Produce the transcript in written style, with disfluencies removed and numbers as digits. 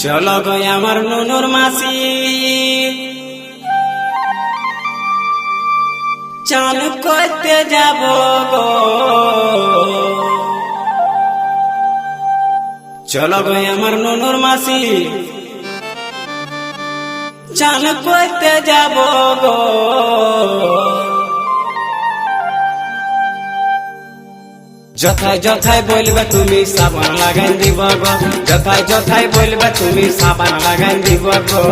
চলো গো আমার নুনুর মাসি চান করতে যাব গো। চলো গো আমার নুনুর মাসি চান করতে যাব গো। যথায় যথায় বলবে তুমি সাবান লাগাই দিব গো। যথায় যথায় বলবে তুমি সাবান লাগাই দিব গো।